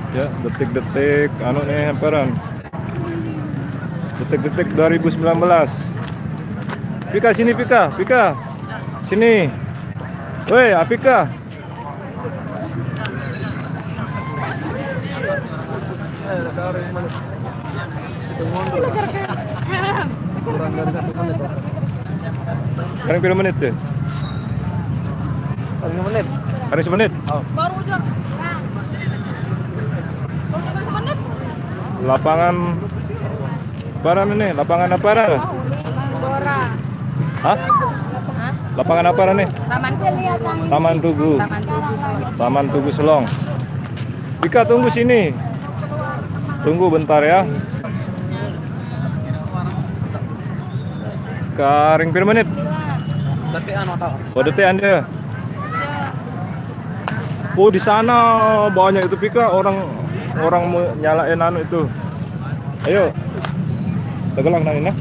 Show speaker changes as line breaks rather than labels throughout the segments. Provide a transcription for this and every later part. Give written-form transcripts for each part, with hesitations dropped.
Ya, detik-detik anu nih hamparan. Detik-detik 2019. Pika sini Pika, Pika. Sini. Woi, Apika.
Kurang dari 1 menit.
Sekarang berapa menit ya?
5 menit.
Hari semenit.
Baru udah. Baru semenit.
Lapangan Aparan ini, lapangan Aparan.
Dora.
Hah?
Hah?
Lapangan Aparan nih?
Taman Tugu.
Taman Tugu.
Taman Tugu.
Taman Tugu Selong. Pika tunggu sini. Tunggu bentar ya. Karing per menit.
Detik anu atau?
Oh, detik Anda. Oh, di sana banyak itu Pika orang mau nyalain anu itu. Ayo. Tegelang nang ini.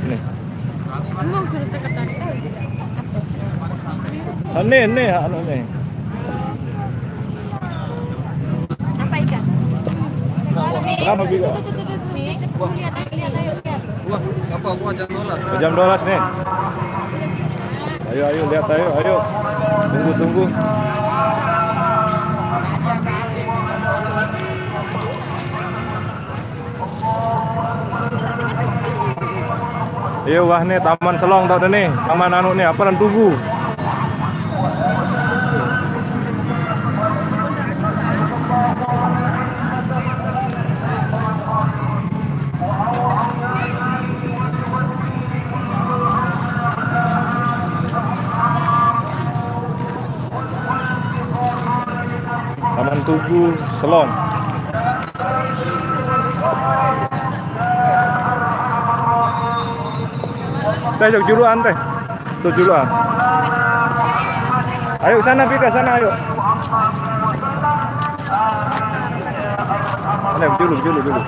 Nih.
Emang suruh dekat tadi.
Nih, anu nih.
Apa ikan?
Kenapa Pika?
Lihat ayo.
Wah, apa gua jam dolar.
Jam 12 nih. Ayo lihat ayo. Tunggu. Iya wah nih Taman Selong tau deh nih, taman anu nih Aparan Tugu. Taman Tugu Selong. Teh jog juluan teh. Tuh juluan. Ayo sana Pika sana ayo. Mana dulu.
Menyerupai.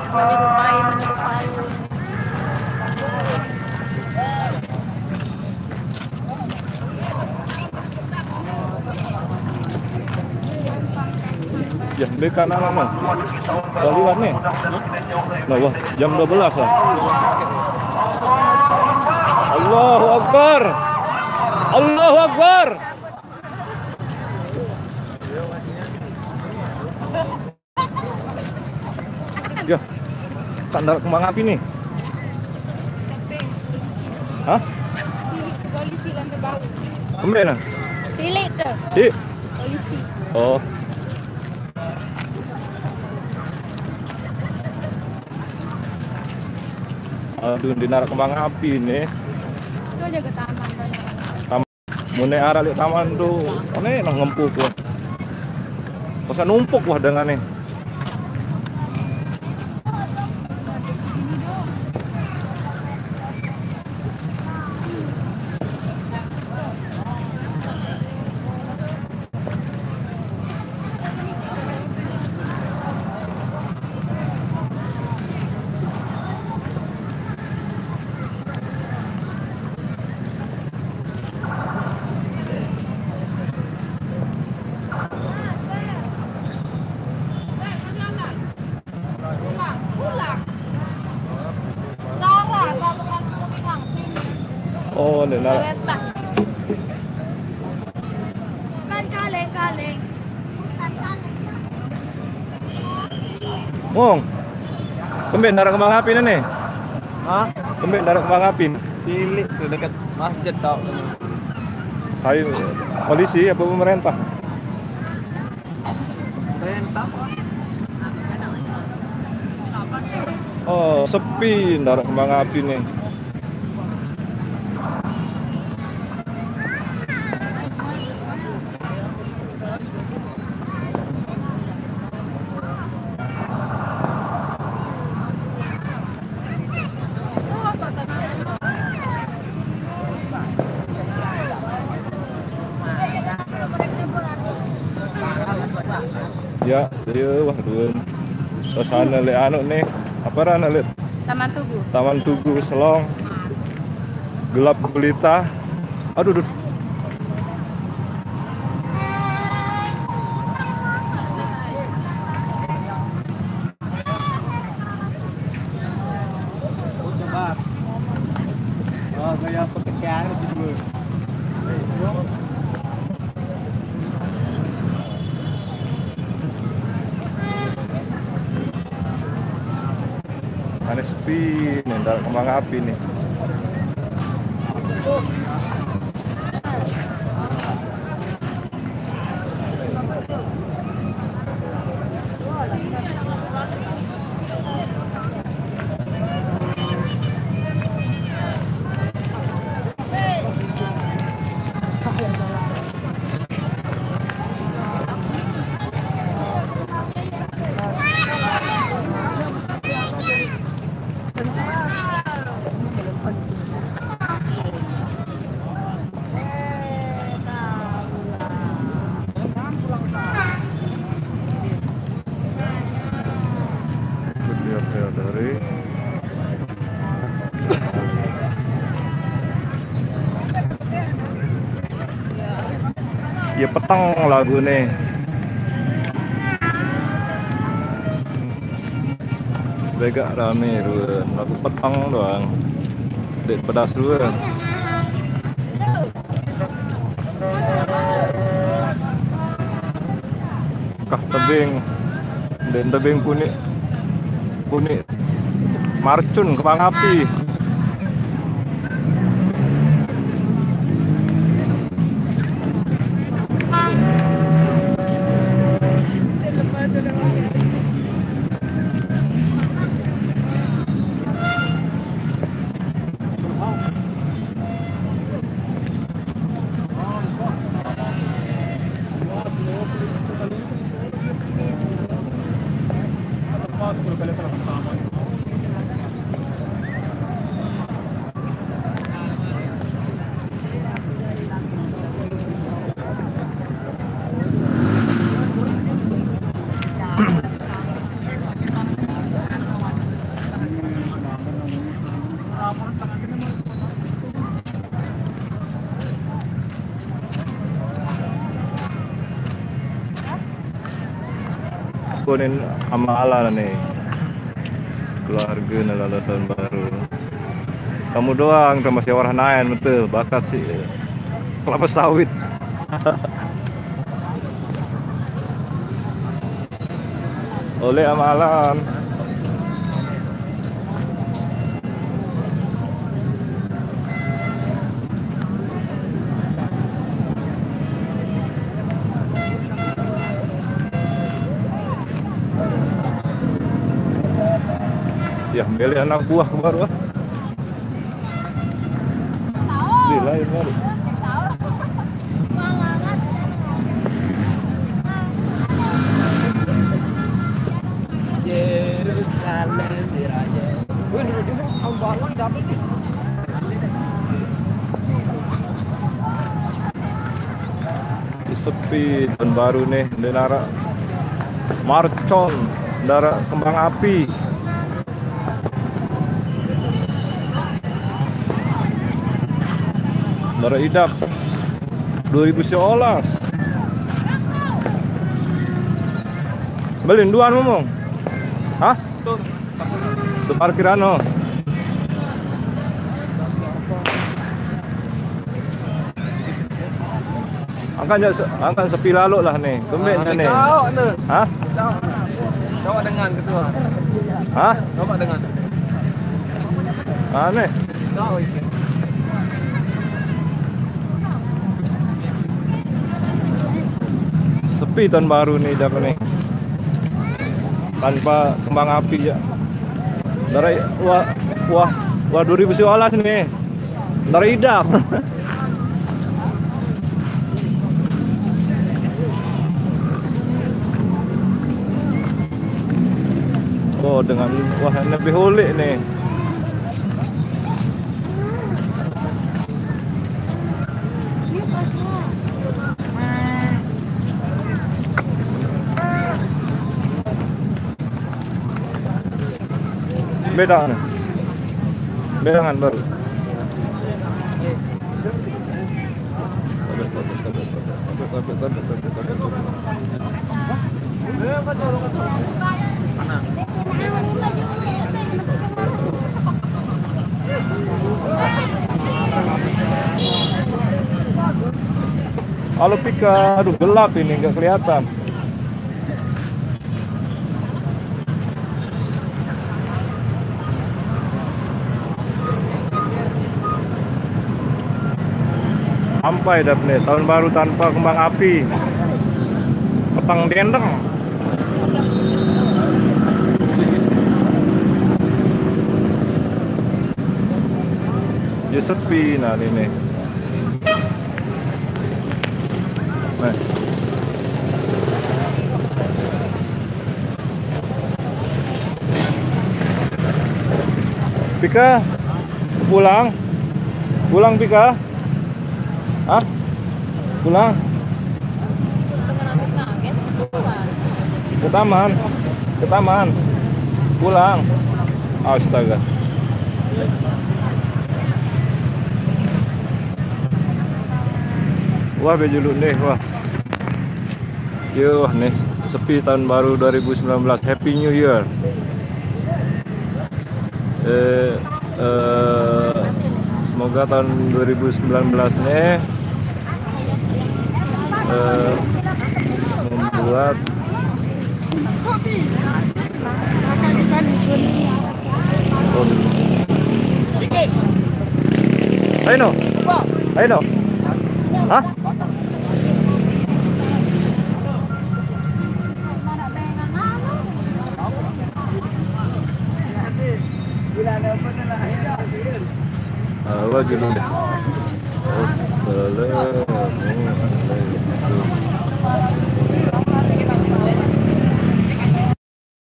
Ya, beli kanan mana? Udah liwat nih. Nah, wah, jam 12 lah. Allahu Akbar. Allahu Akbar. Ya, tanda kembang api nih. Hah?
Polisi lampu bau.
Kemana?
Silik tuh.
Di.
Polisi.
Oh. Aduh, di narak kembang api nih.
Itu aja ke taman banyak.
Mune arah lihat taman tuh, aneh nang ngempuk wah. Masa numpuk wah dengan nih. Oh, ini narak.
Kaleng.
Mong. Kembali narak kembang api nih.
Hah?
Kembali narak kembang api.
Cilik tuh dekat masjid tau.
Ayo, polisi apa pemerintah?
Perintah.
Oh, sepi narak kembang api nih. Ya, jadi wah tuh suasana le anu nih. Apa rana le?
Taman Tugu.
Taman Tugu Selong. Gelap gulita. Aduh. Aneh sepi nih, ntar kembang api nih. Dari ya petang lagu nih. Begak rame ruan, lagu petang doang. Dek pedas ruan. Kah tebing, dan tebing kunik marcun kembang api. Kunin amalan nih keluarga nalala tahun baru. Kamu doang sama si orang lain betul bakat sih kelapa sawit. Oleh amalan. Ya, beli anak buah baru ah. Di lain baru.
Yerusalem diraya. Wih, dulu tahun baru dapat sih.
Sepi tahun baru nih, denara marcon, dara kembang api. Dara idap 2000 seolas. Beliin duaan ngomong. Hah? Tuh parkiran oh. Angkat sepi lalu lah nih. Tumben nih. Hah?
Coba dengan ketua.
Hah?
Coba dengan.
Aneh.
Tahu ini.
Sepi tahun baru nih dapat nih. Tanpa kembang api ya. Dari wah 2000 seolas nih. Dari idap. Oh dengan wah lebih holik nih. Beda nih. Beda kan baru. Halo Pika, aduh gelap ini nggak kelihatan. Sampai dah nih tahun baru tanpa kembang api. Petang dendeng. Dia sepi nah ini. Nah. Pika pulang. Pulang Pika. Hah? Pulang? Ke taman. Ke taman. Pulang. Astaga. Wah bejuluk nih, wah. Yo nih, sepi tahun baru 2019. Happy New Year. Semoga tahun 2019 nih membuat Ayo, ayo, hah? Halo, dulu deh. Assalamualaikum.